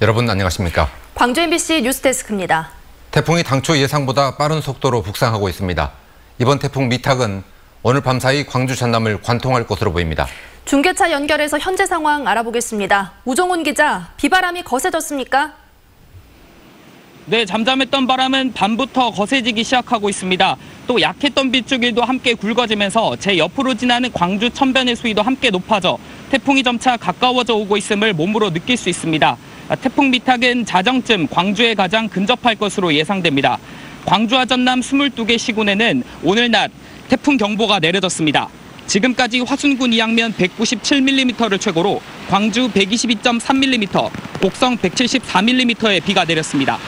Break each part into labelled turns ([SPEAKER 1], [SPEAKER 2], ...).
[SPEAKER 1] 여러분 안녕하십니까?
[SPEAKER 2] 광주 MBC 뉴스데스크입니다.
[SPEAKER 1] 태풍이 당초 예상보다 빠른 속도로 북상하고 있습니다. 이번 태풍 미탁은 오늘 밤사이 광주 전남을 관통할 것으로 보입니다.
[SPEAKER 2] 중계차 연결해서 현재 상황 알아보겠습니다. 우종훈 기자, 비바람이 거세졌습니까?
[SPEAKER 3] 네, 잠잠했던 바람은 밤부터 거세지기 시작하고 있습니다. 또 약했던 빗줄기도 함께 굵어지면서 제 옆으로 지나는 광주 천변의 수위도 함께 높아져 태풍이 점차 가까워져 오고 있음을 몸으로 느낄 수 있습니다. 태풍 미탁은 자정쯤 광주에 가장 근접할 것으로 예상됩니다. 광주와 전남 22개 시군에는 오늘 낮 태풍 경보가 내려졌습니다. 지금까지 화순군 이양면 197mm를 최고로 광주 122.3mm, 곡성 174mm의 비가 내렸습니다.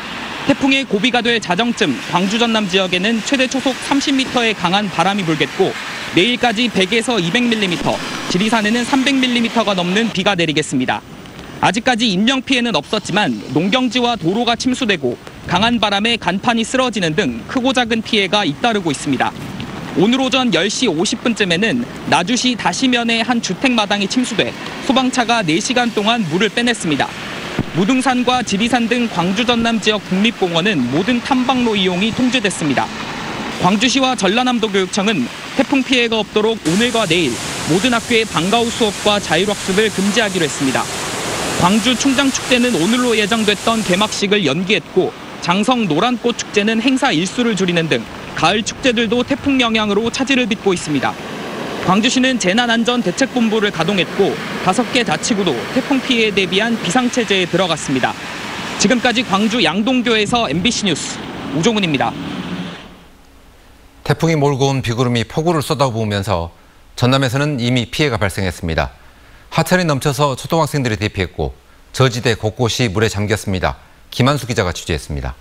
[SPEAKER 3] 태풍의 고비가 될 자정쯤 광주 전남 지역에는 최대 초속 30m의 강한 바람이 불겠고 내일까지 100에서 200mm, 지리산에는 300mm가 넘는 비가 내리겠습니다. 아직까지 인명 피해는 없었지만 농경지와 도로가 침수되고 강한 바람에 간판이 쓰러지는 등 크고 작은 피해가 잇따르고 있습니다. 오늘 오전 10시 50분쯤에는 나주시 다시면의 한 주택마당이 침수돼 소방차가 4시간 동안 물을 빼냈습니다. 무등산과 지리산 등 광주 전남 지역 국립공원은 모든 탐방로 이용이 통제됐습니다. 광주시와 전라남도교육청은 태풍 피해가 없도록 오늘과 내일 모든 학교의 방과 후 수업과 자율학습을 금지하기로 했습니다. 광주 충장축제는 오늘로 예정됐던 개막식을 연기했고 장성 노란꽃 축제는 행사 일수를 줄이는 등 가을 축제들도 태풍 영향으로 차질을 빚고 있습니다. 광주시는 재난안전대책본부를 가동했고 5개 자치구도 태풍 피해에 대비한 비상체제에 들어갔습니다. 지금까지 광주 양동교에서 MBC 뉴스 우종훈입니다.
[SPEAKER 1] 태풍이 몰고 온 비구름이 폭우를 쏟아부으면서 전남에서는 이미 피해가 발생했습니다. 하천이 넘쳐서 초등학생들이 대피했고 저지대 곳곳이 물에 잠겼습니다. 김한수 기자가 취재했습니다.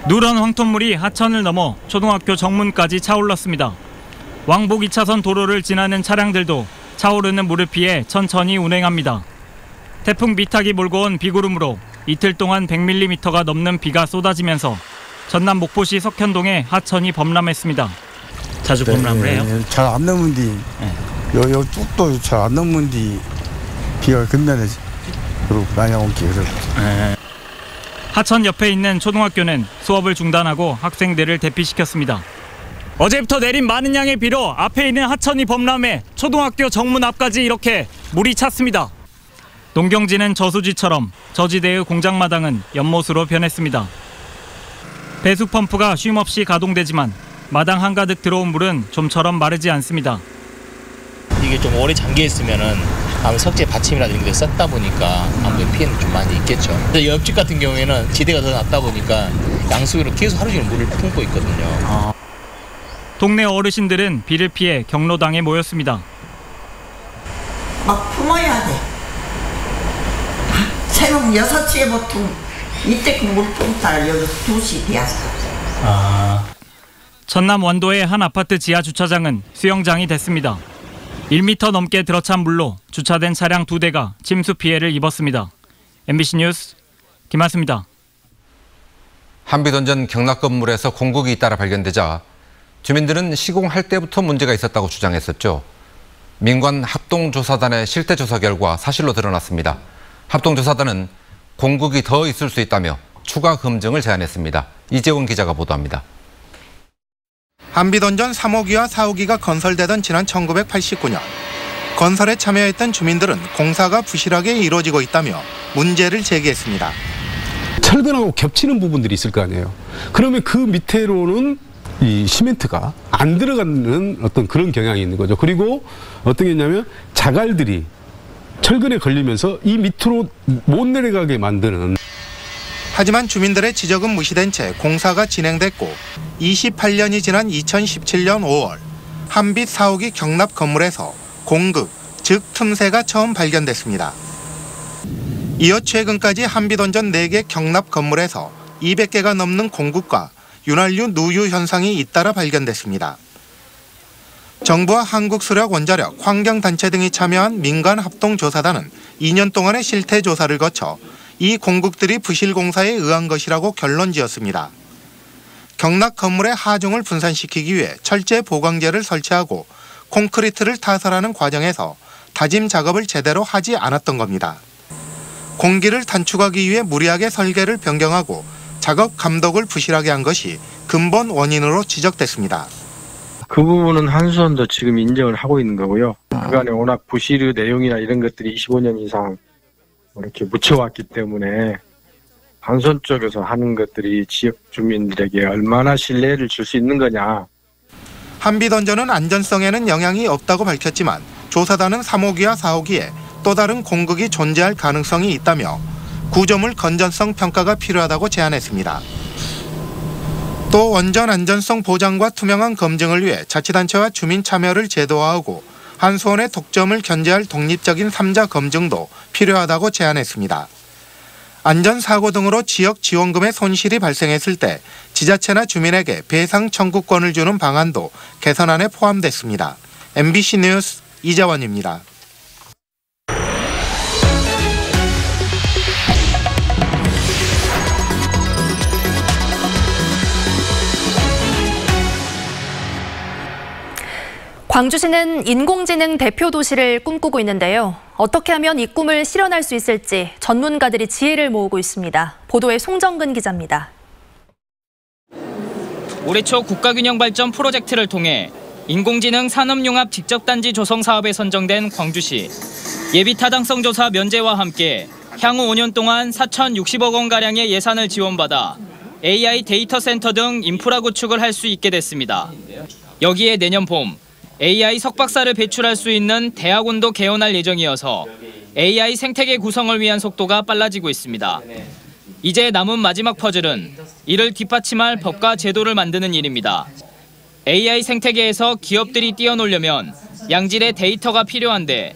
[SPEAKER 4] 누런 황토물이 하천을 넘어 초등학교 정문까지 차올랐습니다. 왕복 2차선 도로를 지나는 차량들도 차오르는 물을 피해 천천히 운행합니다. 태풍 미탁이 몰고 온 비구름으로 이틀 동안 100mm가 넘는 비가 쏟아지면서 전남 목포시 석현동의 하천이 범람했습니다. 자주 범람을 해요?
[SPEAKER 5] 잘 안 넘은 뒤, 요 쭉도 잘 안 넘은 뒤 비가 끝내네. 그리고 많이 온 게 그래요.
[SPEAKER 4] 하천 옆에 있는 초등학교는 수업을 중단하고 학생들을 대피시켰습니다. 어제부터 내린 많은 양의 비로 앞에 있는 하천이 범람해 초등학교 정문 앞까지 이렇게 물이 찼습니다. 농경지는 저수지처럼 저지대의 공장마당은 연못으로 변했습니다. 배수 펌프가 쉼없이 가동되지만 마당 한가득 들어온 물은 좀처럼 마르지 않습니다.
[SPEAKER 6] 이게 좀 오래 잠겨 있으면은 아무 석재 받침이라든지 게 썼다 보니까 아무래도 피해는 좀 많이 있겠죠. 옆집 같은 경우에는 지대가 더 낮다 보니까 양수위로 계속 하루 종일 물을 품고 있거든요.
[SPEAKER 4] 동네 어르신들은 비를 피해 경로당에 모였습니다.
[SPEAKER 7] 막 품어야 돼. 새벽 6시에 보통 이때 그 물 품다가 여기 2시 되었어.
[SPEAKER 4] 전남 원도의 한 아파트 지하 주차장은 수영장이 됐습니다. 1m 넘게 들어찬 물로 주차된 차량 2대가 침수 피해를 입었습니다. MBC 뉴스 김한수입니다.
[SPEAKER 1] 한비던전 경락 건물에서 공국이 잇따라 발견되자 주민들은 시공할 때부터 문제가 있었다고 주장했었죠. 민관 합동조사단의 실태조사 결과 사실로 드러났습니다. 합동조사단은 공국이 더 있을 수 있다며 추가 검증을 제안했습니다. 이재원 기자가 보도합니다.
[SPEAKER 8] 한비던전 3호기와 4호기가 건설되던 지난 1989년 건설에 참여했던 주민들은 공사가 부실하게 이루어지고 있다며 문제를 제기했습니다.
[SPEAKER 9] 철근하고 겹치는 부분들이 있을 거 아니에요. 그러면 그 밑으로는 이 시멘트가 안 들어가는 어떤 그런 경향이 있는 거죠. 그리고 어떤 게 있냐면 자갈들이 철근에 걸리면서 이 밑으로 못 내려가게 만드는.
[SPEAKER 8] 하지만 주민들의 지적은 무시된 채 공사가 진행됐고 28년이 지난 2017년 5월 한빛 4호기 경납 건물에서 공극, 즉 틈새가 처음 발견됐습니다. 이어 최근까지 한비던전 4개 경납 건물에서 200개가 넘는 공극과 윤활유 누유 현상이 잇따라 발견됐습니다. 정부와 한국수력, 원자력, 환경단체 등이 참여한 민간합동조사단은 2년 동안의 실태조사를 거쳐 이 공국들이 부실공사에 의한 것이라고 결론지었습니다. 경락 건물의 하중을 분산시키기 위해 철제 보강재를 설치하고 콘크리트를 타설하는 과정에서 다짐 작업을 제대로 하지 않았던 겁니다. 공기를 단축하기 위해 무리하게 설계를 변경하고 작업 감독을 부실하게 한 것이 근본 원인으로 지적됐습니다.
[SPEAKER 10] 그 부분은 한수원도 지금 인정을 하고 있는 거고요. 그간에 워낙 부실 내용이나 이런 것들이 25년 이상 이렇게 묻혀왔기 때문에 한수원 쪽에서 하는 것들이 지역 주민들에게 얼마나 신뢰를 줄 수 있는 거냐.
[SPEAKER 8] 한빛원전은 안전성에는 영향이 없다고 밝혔지만 조사단은 3호기와 4호기에 또 다른 공극이 존재할 가능성이 있다며 구조물 건전성 평가가 필요하다고 제안했습니다. 또 원전 안전성 보장과 투명한 검증을 위해 자치단체와 주민 참여를 제도화하고 한수원의 독점을 견제할 독립적인 3자 검증도 필요하다고 제안했습니다. 안전사고 등으로 지역 지원금의 손실이 발생했을 때 지자체나 주민에게 배상 청구권을 주는 방안도 개선안에 포함됐습니다. MBC 뉴스 이자원입니다.
[SPEAKER 2] 광주시는 인공지능 대표 도시를 꿈꾸고 있는데요. 어떻게 하면 이 꿈을 실현할 수 있을지 전문가들이 지혜를 모으고 있습니다. 보도에 송정근 기자입니다.
[SPEAKER 3] 올해 초 국가균형발전 프로젝트를 통해 인공지능 산업융합 직접단지 조성 사업에 선정된 광주시. 예비 타당성 조사 면제와 함께 향후 5년 동안 4,060억 원가량의 예산을 지원받아 AI 데이터 센터 등 인프라 구축을 할 수 있게 됐습니다. 여기에 내년 봄 AI 석박사를 배출할 수 있는 대학원도 개원할 예정이어서 AI 생태계 구성을 위한 속도가 빨라지고 있습니다. 이제 남은 마지막 퍼즐은 이를 뒷받침할 법과 제도를 만드는 일입니다. AI 생태계에서 기업들이 뛰어놀려면 양질의 데이터가 필요한데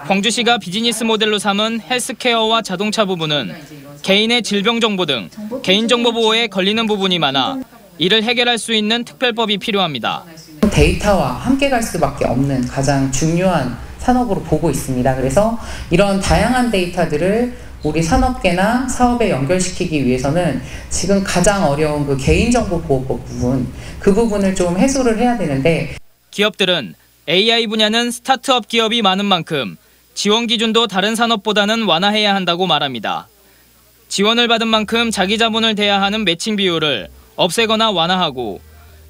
[SPEAKER 3] 광주시가 비즈니스 모델로 삼은 헬스케어와 자동차 부분은 개인의 질병 정보 등 개인정보 보호에 걸리는 부분이 많아 이를 해결할 수 있는 특별법이 필요합니다.
[SPEAKER 11] 데이터와 함께 갈 수밖에 없는 가장 중요한 산업으로 보고 있습니다. 그래서 이런 다양한 데이터들을 우리 산업계나 사업에 연결시키기 위해서는 지금 가장 어려운 그 개인정보보호법 부분, 그 부분을 좀 해소를 해야 되는데
[SPEAKER 3] 기업들은 AI 분야는 스타트업 기업이 많은 만큼 지원 기준도 다른 산업보다는 완화해야 한다고 말합니다. 지원을 받은 만큼 자기 자본을 대야 하는 매칭 비율을 없애거나 완화하고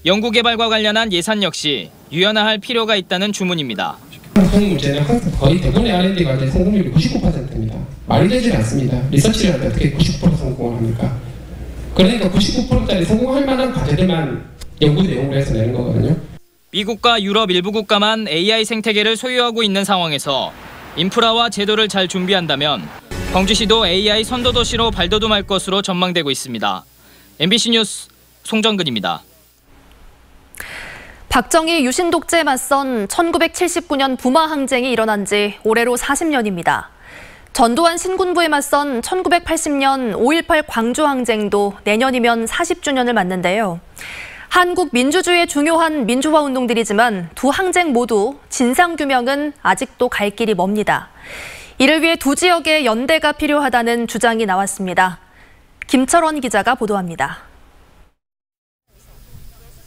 [SPEAKER 3] 연구개발과 관련한 예산 역시 유연화할 필요가 있다는 주문입니다.
[SPEAKER 12] 성공 문제는 항상 거의 대부분의 R&D 과제 성공률이 99%입니다. 말이 되질 않습니다. 리서치를 할 때 어떻게 99% 성공을 합니까? 그러니까 99%짜리 성공할 만한 과제들만 연구 내용으로 해서 내는 거거든요.
[SPEAKER 3] 미국과 유럽 일부 국가만 AI 생태계를 소유하고 있는 상황에서 인프라와 제도를 잘 준비한다면 광주시도 AI 선도도시로 발돋움할 것으로 전망되고 있습니다. MBC 뉴스 송정근입니다.
[SPEAKER 2] 박정희 유신 독재에 맞선 1979년 부마 항쟁이 일어난 지 올해로 40년입니다. 전두환 신군부에 맞선 1980년 5.18 광주 항쟁도 내년이면 40주년을 맞는데요. 한국 민주주의의 중요한 민주화 운동들이지만 두 항쟁 모두 진상규명은 아직도 갈 길이 멉니다. 이를 위해 두 지역의 연대가 필요하다는 주장이 나왔습니다. 김철원 기자가 보도합니다.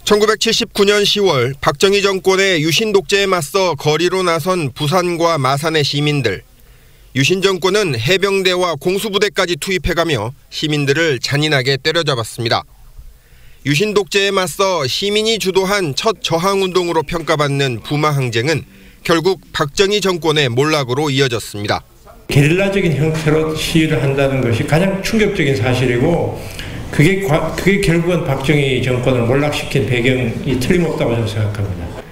[SPEAKER 13] 1979년 10월 박정희 정권의 유신 독재에 맞서 거리로 나선 부산과 마산의 시민들. 유신 정권은 해병대와 공수부대까지 투입해가며 시민들을 잔인하게 때려잡았습니다. 유신 독재에 맞서 시민이 주도한 첫 저항운동으로 평가받는 부마 항쟁은 결국 박정희 정권의 몰락으로 이어졌습니다.
[SPEAKER 14] 게릴라적인 형태로 시위를 한다는 것이 가장 충격적인 사실이고 그게 결국은 박정희 정권을 몰락시킨 배경이 틀림없다고 저는 생각합니다.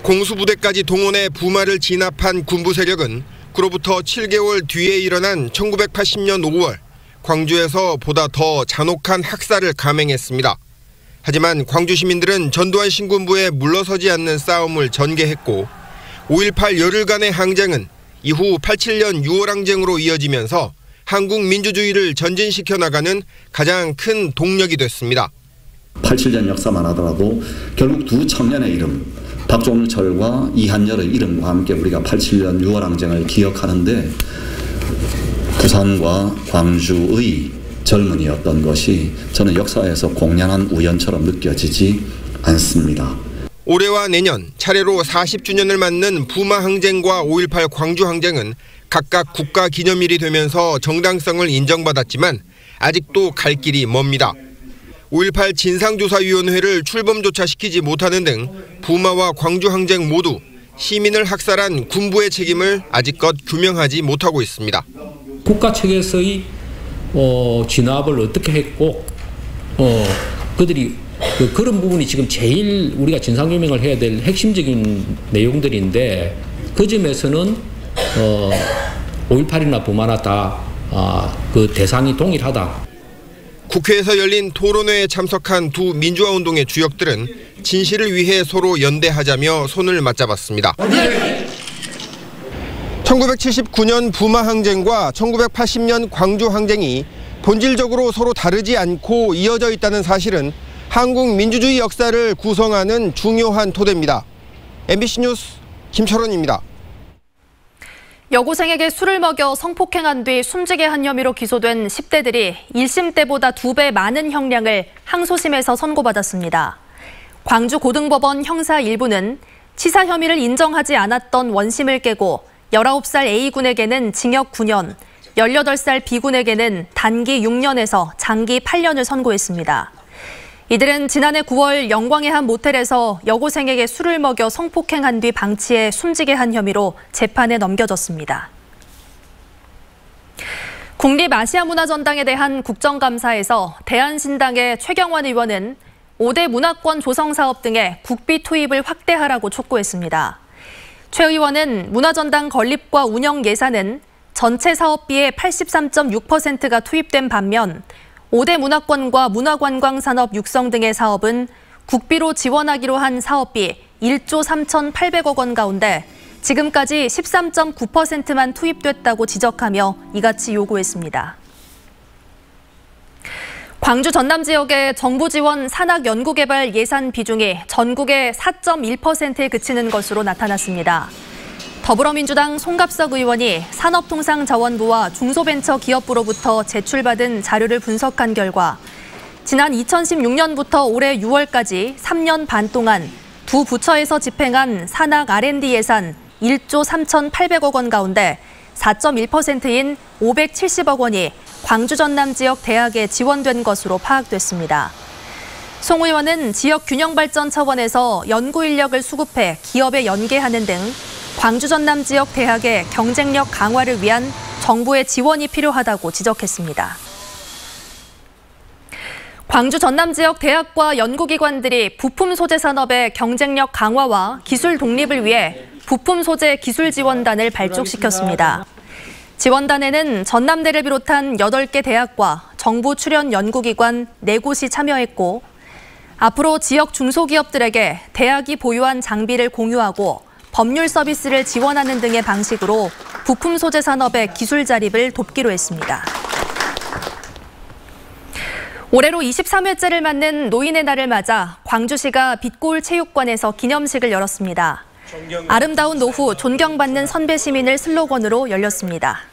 [SPEAKER 13] 공수부대까지 동원해 부마를 진압한 군부 세력은 그로부터 7개월 뒤에 일어난 1980년 5월 광주에서 보다 더 잔혹한 학살을 감행했습니다. 하지만 광주 시민들은 전두환 신군부에 물러서지 않는 싸움을 전개했고 5.18 열흘간의 항쟁은 이후 87년 6월 항쟁으로 이어지면서 한국 민주주의를 전진시켜 나가는 가장 큰 동력이 됐습니다.
[SPEAKER 15] 87년 역사만 하더라도 결국 두 청년의 이름, 박종철과 이한열의 이름과 함께 우리가 87년 6월 항쟁을 기억하는데 부산과 광주의 젊은이였던 것이 저는 역사에서 공연한 우연처럼 느껴지지 않습니다.
[SPEAKER 13] 올해와 내년 차례로 40주년을 맞는 부마 항쟁과 5.18 광주 항쟁은 각각 국가기념일이 되면서 정당성을 인정받았지만 아직도 갈 길이 멉니다. 5.18 진상조사위원회를 출범조차 시키지 못하는 등 부마와 광주항쟁 모두 시민을 학살한 군부의 책임을 아직껏 규명하지 못하고 있습니다.
[SPEAKER 16] 국가 측에서의 진압을 어떻게 했고 그들이 그런 부분이 지금 제일 우리가 진상규명을 해야 될 핵심적인 내용들인데 그 점에서는 5.18이나 부마나 다 그 대상이 동일하다.
[SPEAKER 13] 국회에서 열린 토론회에 참석한 두 민주화운동의 주역들은 진실을 위해 서로 연대하자며 손을 맞잡았습니다. 1979년 부마항쟁과 1980년 광주항쟁이 본질적으로 서로 다르지 않고 이어져 있다는 사실은 한국 민주주의 역사를 구성하는 중요한 토대입니다. MBC 뉴스 김철원입니다.
[SPEAKER 2] 여고생에게 술을 먹여 성폭행한 뒤 숨지게 한 혐의로 기소된 10대들이 1심 때보다 2배 많은 형량을 항소심에서 선고받았습니다. 광주고등법원 형사 1부는 치사 혐의를 인정하지 않았던 원심을 깨고 19살 A군에게는 징역 9년, 18살 B군에게는 단기 6년에서 장기 8년을 선고했습니다. 이들은 지난해 9월 영광의 한 모텔에서 여고생에게 술을 먹여 성폭행한 뒤 방치해 숨지게 한 혐의로 재판에 넘겨졌습니다. 국립아시아문화전당에 대한 국정감사에서 대한신당의 최경환 의원은 5대 문화권 조성사업 등의 국비 투입을 확대하라고 촉구했습니다. 최 의원은 문화전당 건립과 운영 예산은 전체 사업비의 83.6%가 투입된 반면 5대 문화권과 문화관광산업 육성 등의 사업은 국비로 지원하기로 한 사업비 1조 3,800억 원 가운데 지금까지 13.9%만 투입됐다고 지적하며 이같이 요구했습니다. 광주 전남 지역의 정부 지원 산학 연구개발 예산 비중이 전국의 4.1%에 그치는 것으로 나타났습니다. 더불어민주당 송갑석 의원이 산업통상자원부와 중소벤처기업부로부터 제출받은 자료를 분석한 결과 지난 2016년부터 올해 6월까지 3년 반 동안 두 부처에서 집행한 산학 R&D 예산 1조 3,800억 원 가운데 4.1%인 570억 원이 광주 전남 지역 대학에 지원된 것으로 파악됐습니다. 송 의원은 지역 균형 발전 차원에서 연구 인력을 수급해 기업에 연계하는 등 광주 전남 지역 대학의 경쟁력 강화를 위한 정부의 지원이 필요하다고 지적했습니다. 광주 전남 지역 대학과 연구기관들이 부품 소재 산업의 경쟁력 강화와 기술 독립을 위해 부품 소재 기술 지원단을 발족시켰습니다. 지원단에는 전남대를 비롯한 8개 대학과 정부 출연 연구기관 4곳이 참여했고 앞으로 지역 중소기업들에게 대학이 보유한 장비를 공유하고 법률 서비스를 지원하는 등의 방식으로 부품 소재 산업의 기술 자립을 돕기로 했습니다. 올해로 23회째를 맞는 노인의 날을 맞아 광주시가 빛고울 체육관에서 기념식을 열었습니다. 아름다운 노후, 존경받는 선배 시민을 슬로건으로 열렸습니다.